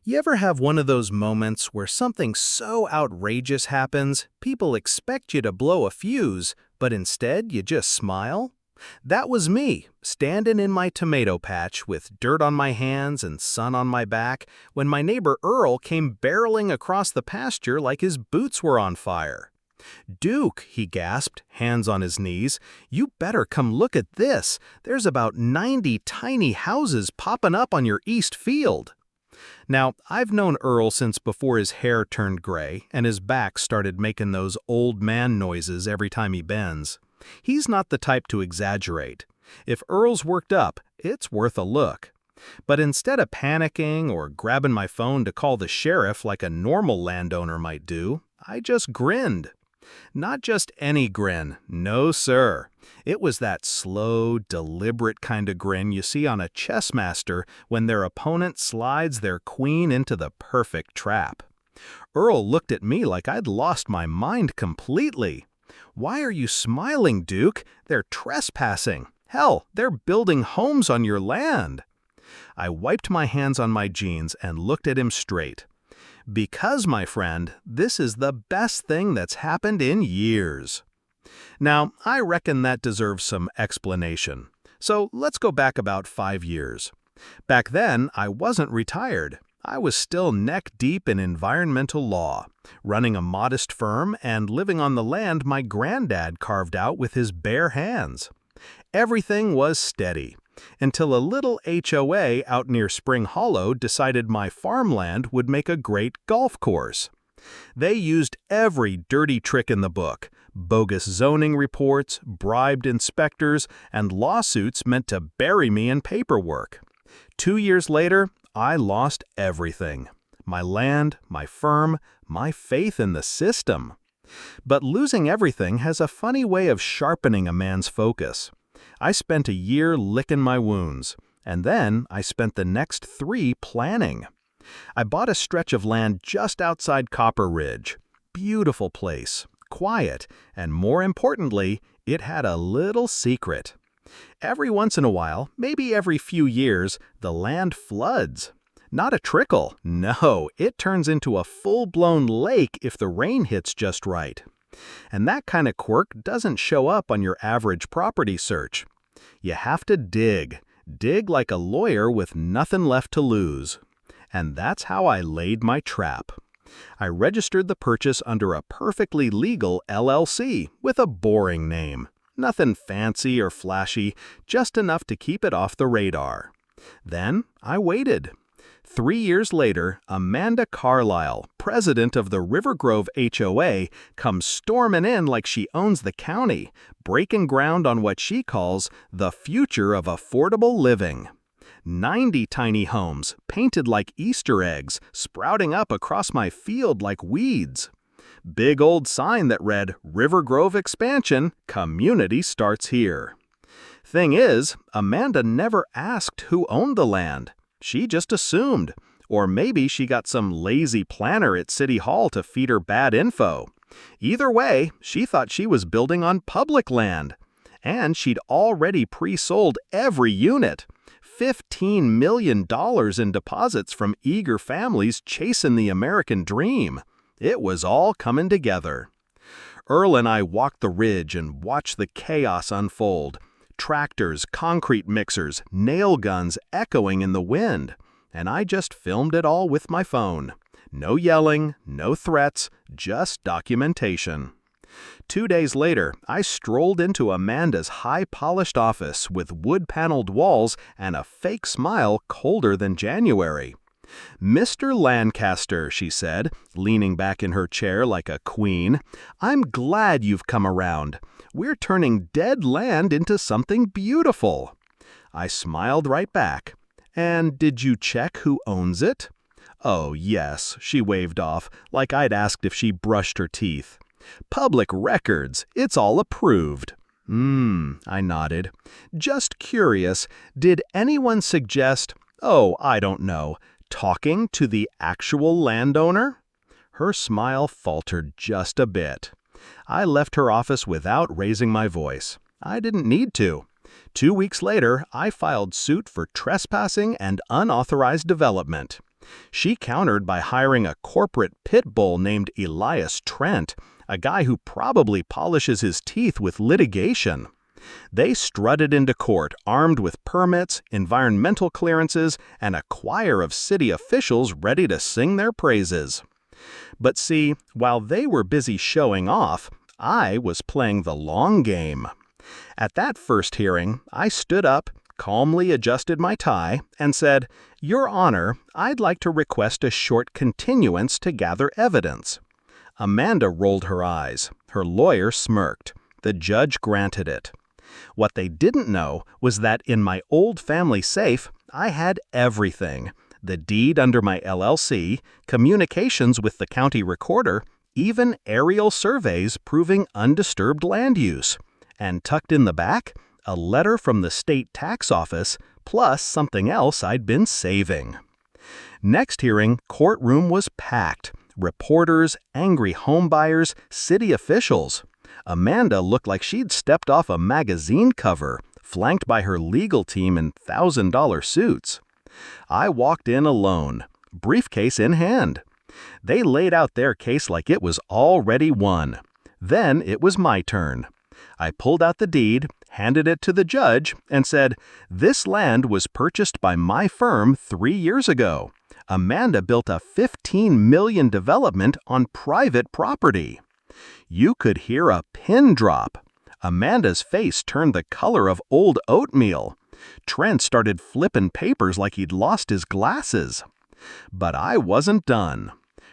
You ever have one of those moments where something so outrageous happens, people expect you to blow a fuse, but instead you just smile? That was me, standing in my tomato patch with dirt on my hands and sun on my back, when my neighbor Earl came barreling across the pasture like his boots were on fire. "Duke," he gasped, hands on his knees, "you better come look at this. There's about 90 tiny houses popping up on your east field." Now, I've known Earl since before his hair turned gray and his back started making those old man noises every time he bends. He's not the type to exaggerate. If Earl's worked up, it's worth a look. But instead of panicking or grabbing my phone to call the sheriff like a normal landowner might do, I just grinned. Not just any grin, no sir. It was that slow, deliberate kind of grin you see on a chess master when their opponent slides their queen into the perfect trap. Earl looked at me like I'd lost my mind completely. "Why are you smiling, Duke? They're trespassing. Hell, they're building homes on your land." I wiped my hands on my jeans and looked at him straight. "Because, my friend, this is the best thing that's happened in years." Now, I reckon that deserves some explanation. So let's go back about 5 years. Back then, I wasn't retired. I was still neck-deep in environmental law, running a modest firm and living on the land my granddad carved out with his bare hands. Everything was steady, until a little HOA out near Spring Hollow decided my farmland would make a great golf course. They used every dirty trick in the book: bogus zoning reports, bribed inspectors, and lawsuits meant to bury me in paperwork. 2 years later, I lost everything: my land, my firm, my faith in the system. But losing everything has a funny way of sharpening a man's focus. I spent a year licking my wounds, and then I spent the next 3 planning. I bought a stretch of land just outside Copper Ridge. Beautiful place, quiet, and more importantly, it had a little secret. Every once in a while, maybe every few years, the land floods. Not a trickle, no, it turns into a full-blown lake if the rain hits just right. And that kind of quirk doesn't show up on your average property search. You have to dig like a lawyer with nothing left to lose. And that's how I laid my trap. I registered the purchase under a perfectly legal LLC with a boring name. Nothing fancy or flashy, just enough to keep it off the radar. Then I waited. 3 years later, Amanda Carlisle, president of the River Grove HOA, comes storming in like she owns the county, breaking ground on what she calls the future of affordable living. 90 tiny homes, painted like Easter eggs, sprouting up across my field like weeds. Big old sign that read, "River Grove Expansion, Community Starts Here." Thing is, Amanda never asked who owned the land. She just assumed. Or maybe she got some lazy planner at City Hall to feed her bad info. Either way, she thought she was building on public land. And she'd already pre-sold every unit. $15 million in deposits from eager families chasing the American dream. It was all coming together. Earl and I walked the ridge and watched the chaos unfold. Tractors, concrete mixers, nail guns echoing in the wind. And I just filmed it all with my phone. No yelling, no threats, just documentation. 2 days later, I strolled into Amanda's high-polished office with wood-paneled walls and a fake smile colder than January. "Mr. Lancaster," she said, leaning back in her chair like a queen, "I'm glad you've come around. We're turning dead land into something beautiful." I smiled right back. "And did you check who owns it?" "Oh, yes," she waved off, like I'd asked if she brushed her teeth. "Public records, it's all approved." I nodded. "Just curious, did anyone suggest, I don't know, talking to the actual landowner?" Her smile faltered just a bit. I left her office without raising my voice. I didn't need to. 2 weeks later, I filed suit for trespassing and unauthorized development. She countered by hiring a corporate pit bull named Elias Trent, a guy who probably polishes his teeth with litigation. They strutted into court armed with permits, environmental clearances, and a choir of city officials ready to sing their praises. But see, while they were busy showing off, I was playing the long game. At that first hearing, I stood up, calmly adjusted my tie, and said, "Your Honor, I'd like to request a short continuance to gather evidence." Amanda rolled her eyes. Her lawyer smirked. The judge granted it. What they didn't know was that in my old family safe, I had everything. The deed under my LLC, communications with the county recorder, even aerial surveys proving undisturbed land use. And tucked in the back, a letter from the state tax office, plus something else I'd been saving. Next hearing, courtroom was packed. Reporters, angry homebuyers, city officials. Amanda looked like she'd stepped off a magazine cover, flanked by her legal team in $1,000 suits. I walked in alone, briefcase in hand. They laid out their case like it was already won. Then it was my turn. I pulled out the deed, handed it to the judge, and said, "This land was purchased by my firm 3 years ago. Amanda built a $15 million development on private property." You could hear a pin drop. Amanda's face turned the color of old oatmeal. Trent started flipping papers like he'd lost his glasses. But I wasn't done.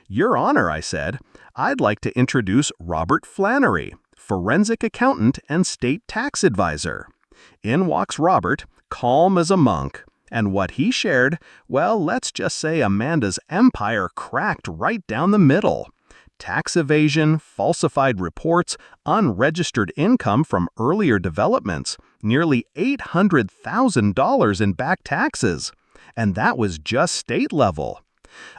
"Your Honor," I said, "I'd like to introduce Robert Flannery, forensic accountant and state tax advisor." In walks Robert, calm as a monk. And what he shared, well, let's just say Amanda's empire cracked right down the middle. Tax evasion, falsified reports, unregistered income from earlier developments, nearly $800,000 in back taxes. And that was just state level.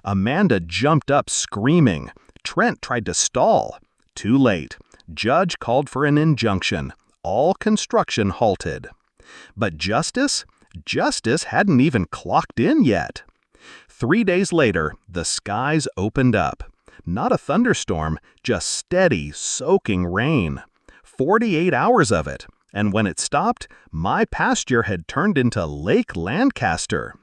Amanda jumped up screaming. Trent tried to stall. Too late. Judge called for an injunction. All construction halted. But justice? Justice hadn't even clocked in yet. 3 days later, the skies opened up. Not a thunderstorm, just steady, soaking rain. 48 hours of it, and when it stopped, my pasture had turned into Lake Lancaster.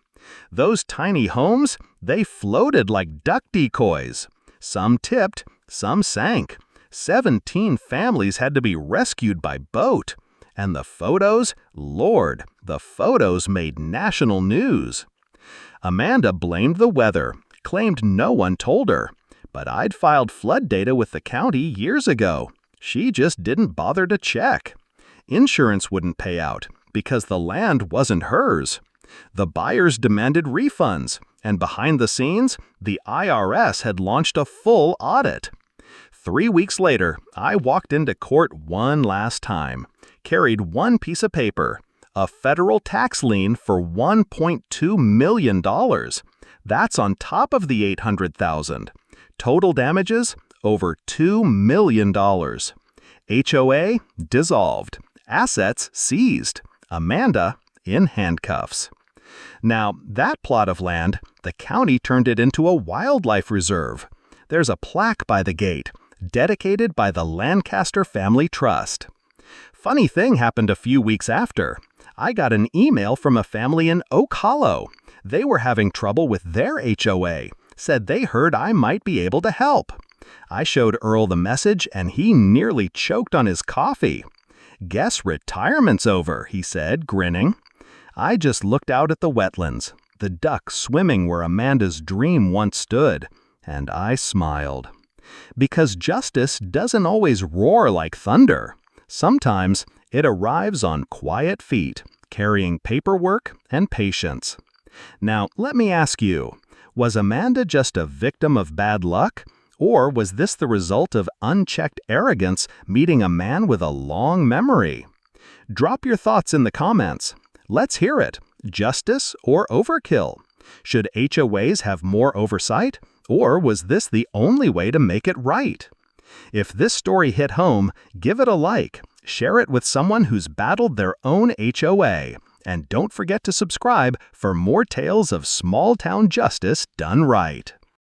Those tiny homes, they floated like duck decoys. Some tipped, some sank. 17 families had to be rescued by boat. And the photos? Lord, the photos made national news. Amanda blamed the weather, claimed no one told her. But I'd filed flood data with the county years ago. She just didn't bother to check. Insurance wouldn't pay out because the land wasn't hers. The buyers demanded refunds, and behind the scenes, the IRS had launched a full audit. 3 weeks later, I walked into court one last time, carried one piece of paper, a federal tax lien for $1.2 million. That's on top of the $800,000. Total damages, over $2 million. HOA dissolved. Assets seized. Amanda in handcuffs. Now, that plot of land, the county turned it into a wildlife reserve. There's a plaque by the gate, dedicated by the Lancaster Family Trust. Funny thing happened a few weeks after. I got an email from a family in Oak Hollow. They were having trouble with their HOA. Said they heard I might be able to help. I showed Earl the message and he nearly choked on his coffee. "Guess retirement's over," he said, grinning. I just looked out at the wetlands, the duck swimming where Amanda's dream once stood, and I smiled. Because justice doesn't always roar like thunder. Sometimes it arrives on quiet feet, carrying paperwork and patience. Now, let me ask you, was Amanda just a victim of bad luck? Or was this the result of unchecked arrogance meeting a man with a long memory? Drop your thoughts in the comments. Let's hear it. Justice or overkill? Should HOAs have more oversight? Or was this the only way to make it right? If this story hit home, give it a like. Share it with someone who's battled their own HOA. And don't forget to subscribe for more tales of small-town justice done right.